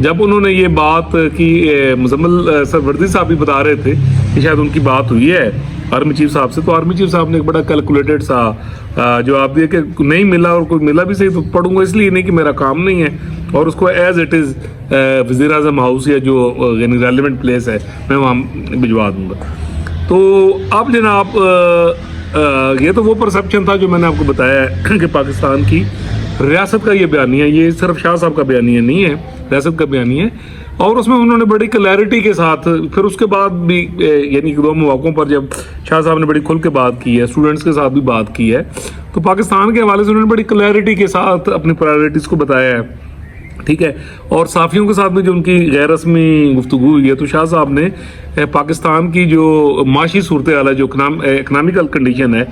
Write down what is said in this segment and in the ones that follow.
جب انہوں نے یہ بات کی مزمل سر وردی صاحب بھی بتا رہے تھے کہ شاید ان کی بات ہوئی ہے آرمی چیف صاحب سے, تو آرمی چیف صاحب نے ایک بڑا کیلکولیٹڈ سا جواب دیا کہ نہیں ملا, اور کوئی ملا بھی صحیح تو پڑھوں گا, اس لیے نہیں کہ میرا کام نہیں ہے, اور اس کو ایز اٹ از وزیر اعظم ہاؤس یا جو یعنی ریلیونٹ پلیس ہے میں وہاں بھجوا دوں گا. تو اب جناب یہ تو وہ پرسیپشن تھا جو میں نے آپ کو بتایا ہے کہ پاکستان کی ریاست کا یہ بیانیہ, یہ صرف شاہ صاحب کا بیانیہ نہیں ہے, ریاست کا بیانیہ ہے, اور اس میں انہوں نے بڑی کلیئرٹی کے ساتھ پھر اس کے بعد بھی یعنی دو مواقعوں پر جب شاہ صاحب نے بڑی کھل کے بات کی ہے, اسٹوڈنٹس کے ساتھ بھی بات کی ہے, تو پاکستان کے حوالے سے انہوں نے بڑی کلیئرٹی کے ساتھ اپنی پرائرٹیز کو بتایا ہے, ٹھیک ہے. اور صحافیوں کے ساتھ بھی جو ان کی غیر رسمی گفتگو ہوئی ہے, تو شاہ صاحب نے پاکستان کی جو معاشی صورتحال ہے, جو اکنامیکل کنڈیشن ہے,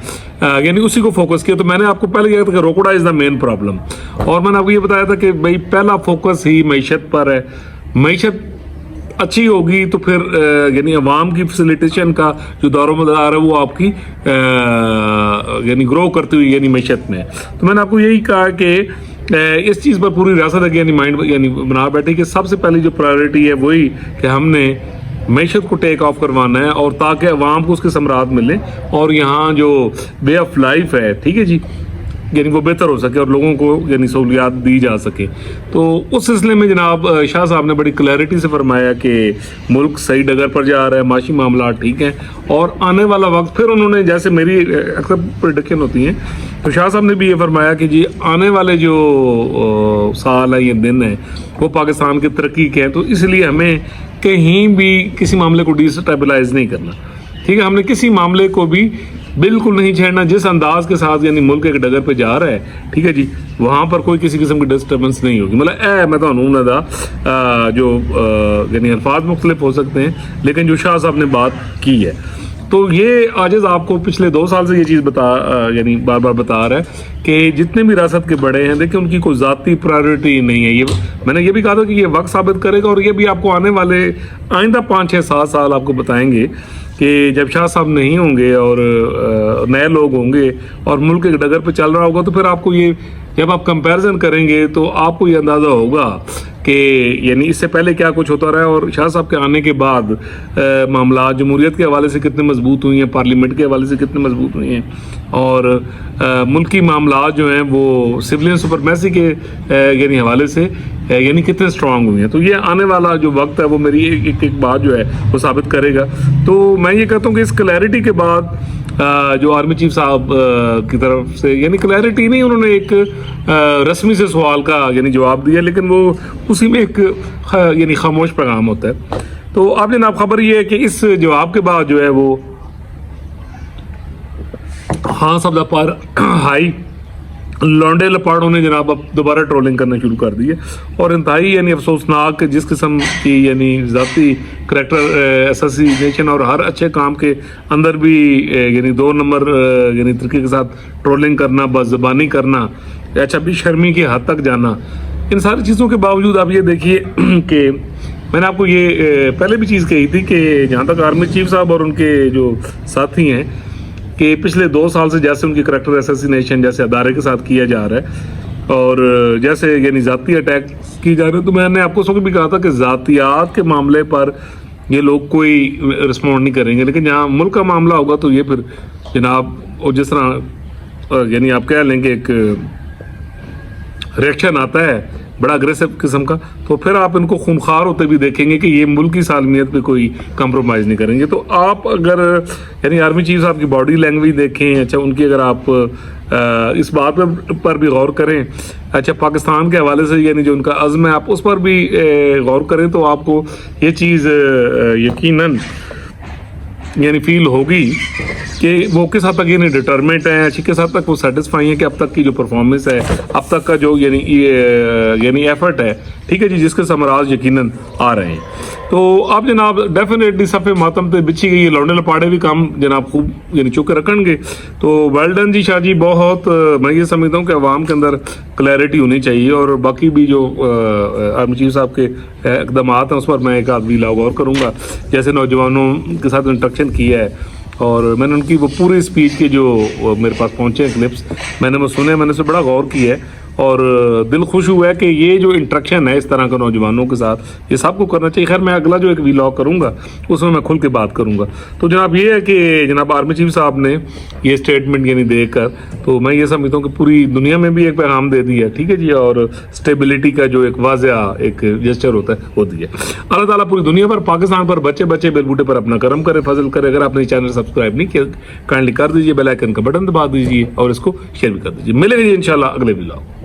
یعنی اسی کو فوکس کیا. تو میں نے آپ کو پہلے کہا تھا کہ روکوڑا از دا مین پرابلم, اور میں نے آپ کو یہ بتایا تھا کہ بھائی پہلا فوکس ہی معیشت پر ہے. معیشت اچھی ہوگی تو پھر یعنی عوام کی فیسیلیٹیشن کا جو دور و مدار ہے وہ آپ کی یعنی گرو کرتی ہوئی یعنی معیشت میں. تو میں نے آپ کو یہی کہا کہ اس چیز پر پوری ریاست یعنی مائنڈ یعنی بنا بیٹھی کہ سب سے پہلی جو پرائرٹی ہے وہی کہ ہم نے معیشت کو ٹیک آف کروانا ہے, اور تاکہ عوام کو اس کے ثمرات ملیں اور یہاں جو وے آف لائف ہے, ٹھیک ہے جی, یعنی وہ بہتر ہو سکے اور لوگوں کو یعنی سہولیات دی جا سکے. تو اس سلسلے میں جناب شاہ صاحب نے بڑی کلیئرٹی سے فرمایا کہ ملک صحیح ڈگر پر جا رہا ہے, معاشی معاملات ٹھیک ہیں, اور آنے والا وقت پھر انہوں نے جیسے میری اکثر پریڈکشن ہوتی ہیں, تو شاہ صاحب نے بھی یہ فرمایا کہ جی آنے والے جو سال ہیں, یہ دن ہیں, وہ پاکستان کی ترقی کے ہیں, تو اس لیے ہمیں کہیں بھی کسی معاملے کو ڈیسٹیبلائز نہیں کرنا, ٹھیک ہے. ہم نے کسی معاملے کو بھی بالکل نہیں چھیڑنا, جس انداز کے ساتھ یعنی ملک ایک ڈگر پہ جا رہا ہے, ٹھیک ہے جی, وہاں پر کوئی کسی قسم کی ڈسٹربنس نہیں ہوگی. مطلب میں تو انہوں دا جو یعنی الفاظ مختلف ہو سکتے ہیں, لیکن جو شاہ صاحب نے بات کی ہے, تو یہ عاجز آپ کو پچھلے 2 سال سے یہ چیز یعنی بار بار بتا رہا ہے کہ جتنے بھی ریاست کے بڑے ہیں, دیکھیں ان کی کوئی ذاتی پرائرٹی نہیں ہے. یہ میں نے یہ بھی کہا تھا کہ یہ وقت ثابت کرے گا, اور یہ بھی آپ کو آنے والے آئندہ 5 6 7 سال آپ کو بتائیں گے کہ جب شاہ صاحب نہیں ہوں گے اور نئے لوگ ہوں گے اور ملک ایک ڈگر پہ چل رہا ہوگا, تو پھر آپ کو یہ جب آپ کمپیریزن کریں گے تو آپ کو یہ اندازہ ہوگا کہ یعنی اس سے پہلے کیا کچھ ہوتا رہا ہے, اور شاہ صاحب کے آنے کے بعد معاملات جمہوریت کے حوالے سے کتنے مضبوط ہوئی ہیں, پارلیمنٹ کے حوالے سے کتنے مضبوط ہوئی ہیں, اور ملکی معاملات جو ہیں وہ سویلین سپرمیسی کے یعنی حوالے سے یعنی کتنے اسٹرانگ ہوئی ہیں. تو یہ آنے والا جو وقت ہے وہ میری ایک بات جو ہے وہ ثابت کرے گا. تو میں یہ کہتا ہوں کہ اس کلیئرٹی کے بعد جو آرمی چیف صاحب کی طرف سے یعنی کلیئرٹی نہیں, انہوں نے ایک رسمی سے سوال کا یعنی جواب دیا, لیکن وہ اسی میں ایک یعنی خاموش پیغام ہوتا ہے. تو آپ جناب خبر یہ ہے کہ اس جواب کے بعد جو ہے وہ ہاں سبدا پر ہائی لونڈے لپاڑوں نے جناب اب دوبارہ ٹرولنگ کرنا شروع کر دی ہے, اور انتہائی یعنی افسوسناک قسم کی یعنی ذاتی کریکٹر ایسوسیشن اور ہر اچھے کام کے اندر بھی یعنی 2 نمبر یعنی طریقے کے ساتھ ٹرولنگ کرنا, بدزبانی کرنا, اچھا بھی شرمی کی حد تک جانا, ان ساری چیزوں کے باوجود آپ یہ دیکھیے کہ میں نے آپ کو یہ پہلے بھی چیز کہی تھی کہ جہاں تک آرمی چیف صاحب اور ان کے جو ساتھی ہیں کہ پچھلے 2 سال سے جیسے ان کی کریکٹر ایسیسینیشن جیسے ادارے کے ساتھ کیا جا رہا ہے اور جیسے یعنی ذاتی اٹیک کی جا رہے ہیں, تو میں نے آپ کو بھی کہا تھا کہ ذاتیات کے معاملے پر یہ لوگ کوئی رسپونڈ نہیں کریں گے, لیکن جہاں ملک کا معاملہ ہوگا تو یہ پھر جناب اور جس طرح یعنی آپ کہہ لیں کہ ایک ریئیکشن آتا ہے بڑا اگریسو قسم کا, تو پھر آپ ان کو خونخوار ہوتے بھی دیکھیں گے کہ یہ ملک کی سالمیت پہ کوئی کمپرومائز نہیں کریں گے. تو آپ اگر یعنی آرمی چیف صاحب کی باڈی لینگویج دیکھیں, اچھا ان کی اگر آپ اس بات پر بھی غور کریں, اچھا پاکستان کے حوالے سے یعنی جو ان کا عزم ہے آپ اس پر بھی غور کریں, تو آپ کو یہ چیز یقیناً یعنی فیل ہوگی کہ وہ کس حد تک یعنی ڈٹرمنٹ ہیں, اچھی کس حد تک وہ سیٹسفائی ہیں کہ اب تک کی جو پرفارمنس ہے, اب تک کا جو یعنی ایفرٹ ہے, ٹھیک ہے جی, جس کے ثمرات یقیناً آ رہے ہیں. تو آپ جناب ڈیفینیٹلی صفحے ماتم پہ بچھی گئی یہ لونڈے لپاڑے بھی کام جناب خوب یعنی چوکے رکھیں گے. تو ویل ڈن جی شاہ جی, بہت میں یہ سمجھتا ہوں کہ عوام کے اندر کلیئرٹی ہونی چاہیے, اور باقی بھی جو آرمی چیف صاحب کے اقدامات ہیں اس پر میں ایک آدھ ویلا غور کروں گا, جیسے نوجوانوں کے ساتھ انٹریکشن کیا ہے, اور میں نے ان کی وہ پوری اسپیچ کے جو میرے پاس پہنچے ہیں کلپس میں نے وہ سنے, میں نے اس پہ بڑا غور کیا ہے, اور دل خوش ہوا ہے کہ یہ جو انٹریکشن ہے اس طرح کا نوجوانوں کے ساتھ یہ سب کو کرنا چاہیے. خیر میں اگلا جو ایک ویلاگ کروں گا اس میں کھل کے بات کروں گا. تو جناب یہ ہے کہ جناب آرمی چیف صاحب نے یہ اسٹیٹمنٹ یعنی دے کر تو میں یہ سمجھتا ہوں کہ پوری دنیا میں بھی ایک پیغام دے دیا, ٹھیک ہے جی, اور اسٹیبلٹی کا جو ایک واضح ایک جسچر ہوتا ہے وہ دیا. اللہ تعالیٰ پوری دنیا پر پاکستان پر بچے بچے بیل بوٹے پر اپنا کرم کرے, فضل کرے. اگر آپ نے چینل سبسکرائب نہیں کیا کائنڈلی کر دیجیے, بیل آئیکن کا بٹن دبا دیجیے اور اس کو شیئر بھی کر دیجیے. ملیں گے جی انشاءاللہ اگلے ویلاگ.